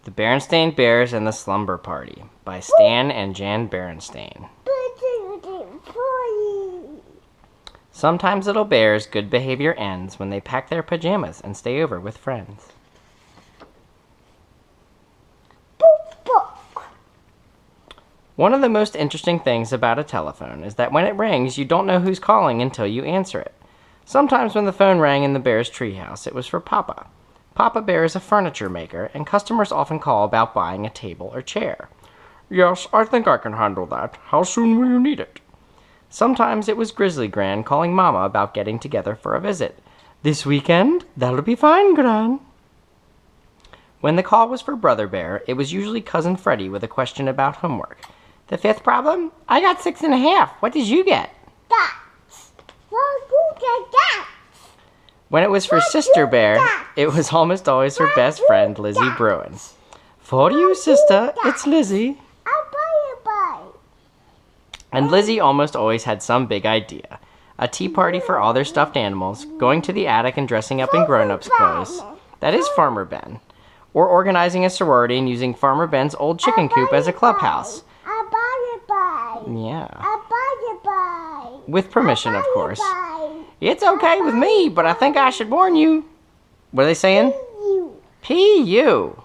The Berenstain Bears and the Slumber Party by Stan and Jan Berenstain. Sometimes little bears' good behavior ends when they pack their pajamas and stay over with friends. One of the most interesting things about a telephone is that when it rings, you don't know who's calling until you answer it. Sometimes when the phone rang in the bear's treehouse, it was for Papa. Papa Bear is a furniture maker, and customers often call about buying a table or chair. "Yes, I think I can handle that. How soon will you need it?" Sometimes it was Grizzly Gran calling Mama about getting together for a visit. "This weekend? That'll be fine, Gran." When the call was for Brother Bear, it was usually Cousin Freddie with a question about homework. "The fifth problem? I got 6.5. What did you get?" Dots. Well, you get dots. When it was for Sister Bear, it was almost always her best friend, Lizzie Bruin. "For you, sister, it's Lizzie." And Lizzie almost always had some big idea. A tea party for all their stuffed animals, going to the attic and dressing up in grown-ups' clothes. That is Farmer Ben. Or organizing a sorority and using Farmer Ben's old chicken coop as a clubhouse. Yeah. With permission, of course. "It's okay with me, but I think I should warn you." What are they saying? P.U.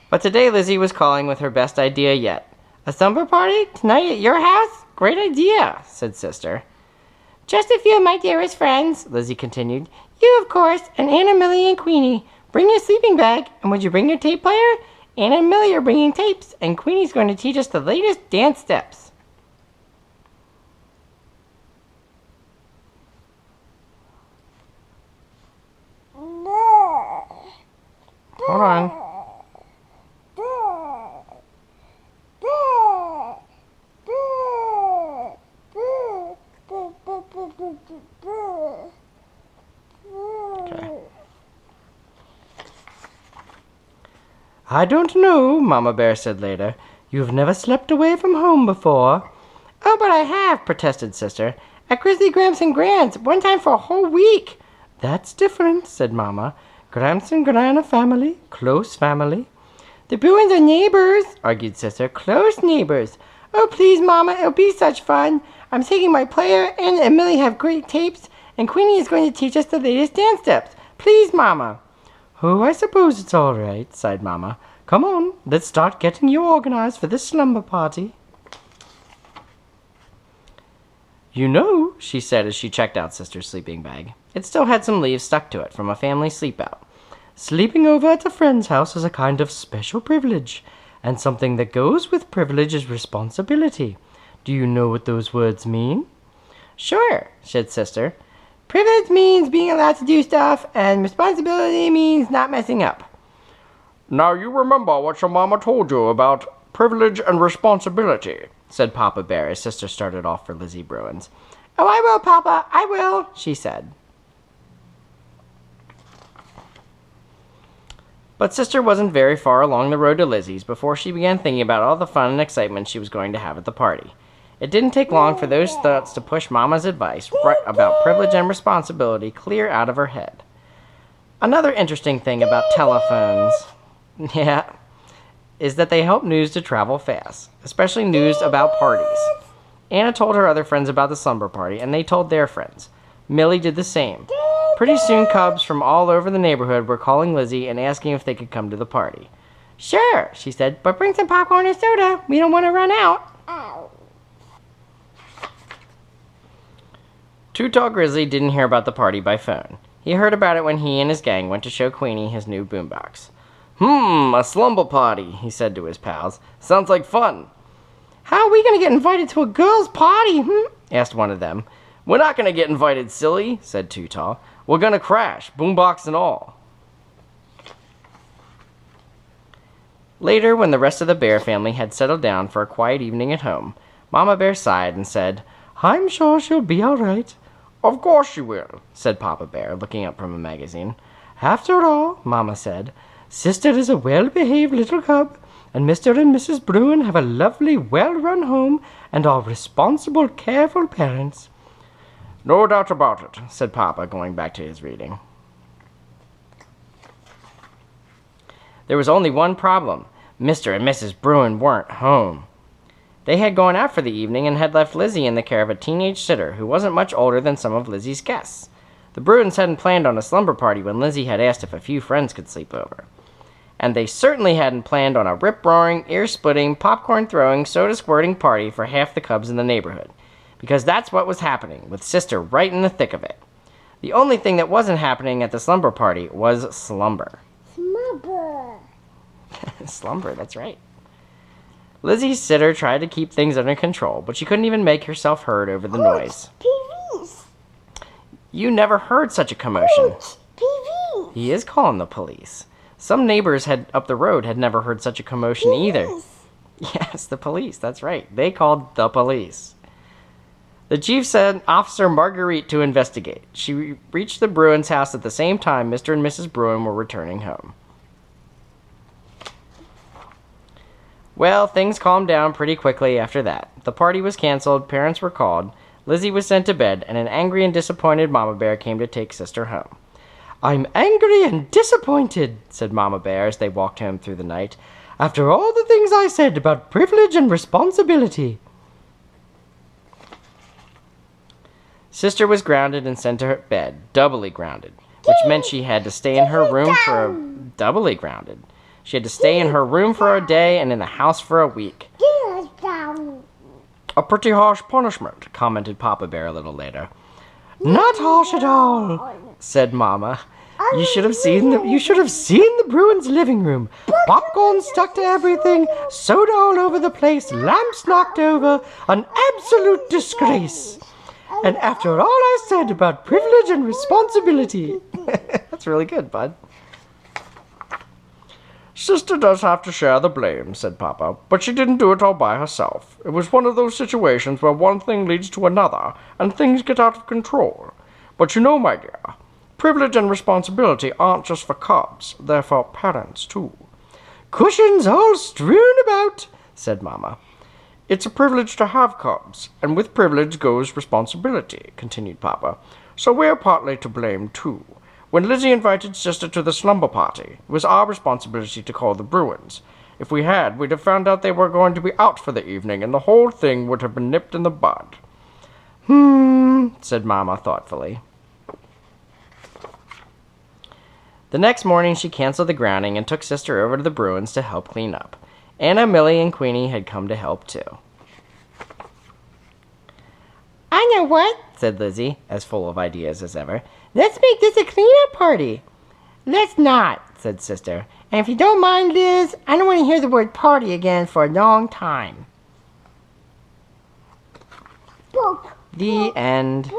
But today Lizzie was calling with her best idea yet. "A slumber party? Tonight at your house? Great idea," said Sister. "Just a few of my dearest friends," Lizzie continued. "You, of course, and Anna, Millie, and Queenie. Bring your sleeping bag, and would you bring your tape player? Anna and Millie are bringing tapes, and Queenie's going to teach us the latest dance steps." Hold on. Okay. "I don't know," Mama Bear said later. "You've never slept away from home before." "Oh, but I have," protested Sister. "At Grizzly Gramps and Gran's, one time for a whole week." "That's different," said Mama. "Gramps and Gran are family, close family." "The Bruins are neighbors," argued Sister. "Close neighbors." "Oh, please, Mama, it'll be such fun. I'm taking my player, and Millie have great tapes, and Queenie is going to teach us the latest dance steps. Please, Mama." "Oh, I suppose it's all right," sighed Mama. "Come on, let's start getting you organized for this slumber party." "You know," she said as she checked out Sister's sleeping bag. It still had some leaves stuck to it from a family sleepout. "Sleeping over at a friend's house is a kind of special privilege, and something that goes with privilege is responsibility. Do you know what those words mean?" "Sure," said Sister. "Privilege means being allowed to do stuff, and responsibility means not messing up." "Now you remember what your mama told you about privilege and responsibility," said Papa Bear as Sister started off for Lizzie Bruin's. "Oh, I will, Papa, I will," she said. But Sister wasn't very far along the road to Lizzie's before she began thinking about all the fun and excitement she was going to have at the party. It didn't take long for those thoughts to push Mama's advice about privilege and responsibility clear out of her head. Another interesting thing about telephones, is that they help news to travel fast, especially news about parties. Anna told her other friends about the slumber party, and they told their friends. Millie did the same. Pretty soon, cubs from all over the neighborhood were calling Lizzie and asking if they could come to the party. "Sure," she said, "but bring some popcorn and soda. We don't want to run out." Too Tall Grizzly didn't hear about the party by phone. He heard about it when he and his gang went to show Queenie his new boombox. A slumber party," he said to his pals. "Sounds like fun." "How are we going to get invited to a girls' party, asked one of them. "We're not going to get invited, silly," said Too Tall. "We're going to crash, boombox and all." Later, when the rest of the Bear family had settled down for a quiet evening at home, Mama Bear sighed and said, "I'm sure she'll be all right." "Of course she will," said Papa Bear, looking up from a magazine. "After all," Mama said, "Sister is a well-behaved little cub, and Mr. and Mrs. Bruin have a lovely, well-run home and are responsible, careful parents." "No doubt about it," said Papa, going back to his reading. There was only one problem. Mr. and Mrs. Bruin weren't home. They had gone out for the evening and had left Lizzie in the care of a teenage sitter who wasn't much older than some of Lizzie's guests. The Bruins hadn't planned on a slumber party when Lizzie had asked if a few friends could sleep over. And they certainly hadn't planned on a rip-roaring, ear-splitting, popcorn-throwing, soda-squirting party for half the cubs in the neighborhood, because that's what was happening, with Sister right in the thick of it. The only thing that wasn't happening at the slumber party was slumber. Slumber. Slumber, that's right. Lizzie's sitter tried to keep things under control, but she couldn't even make herself heard over the noise. Police. You never heard such a commotion. Police. He is calling the police. Some neighbors up the road had never heard such a commotion either. Yes, the police, that's right. They called the police. The chief sent Officer Marguerite to investigate. She reached the Bruins' house at the same time Mr. and Mrs. Bruin were returning home. Well, things calmed down pretty quickly after that. The party was canceled, parents were called, Lizzie was sent to bed, and an angry and disappointed Mama Bear came to take Sister home. "I'm angry and disappointed," said Mama Bear as they walked home through the night, "after all the things I said about privilege and responsibility." Sister was grounded and sent to her bed, doubly grounded, which meant she had to stay in her room doubly grounded. She had to stay in her room for a day and in the house for a week. "A pretty harsh punishment," commented Papa Bear a little later. "Not harsh at all," said Mama. You should have seen the Bruins' living room. Popcorn stuck to everything, soda all over the place, lamps knocked over, an absolute disgrace. And after all I said about privilege and responsibility. That's really good, bud. "Sister does have to share the blame," said Papa, "but she didn't do it all by herself. It was one of those situations where one thing leads to another, and things get out of control. But you know, my dear, privilege and responsibility aren't just for cubs, they're for parents, too." "Cushions all strewn about," said Mama. "It's a privilege to have cubs, and with privilege goes responsibility," continued Papa. "So we're partly to blame, too. When Lizzie invited Sister to the slumber party, it was our responsibility to call the Bruins. If we had, we'd have found out they were going to be out for the evening, and the whole thing would have been nipped in the bud." Said Mama thoughtfully. The next morning she canceled the grounding and took Sister over to the Bruins to help clean up. Anna, Millie, and Queenie had come to help too. "I know what," said Lizzie, as full of ideas as ever. "Let's make this a cleanup party." "Let's not," said Sister. "And if you don't mind, Liz, I don't want to hear the word party again for a long time." Book. The end.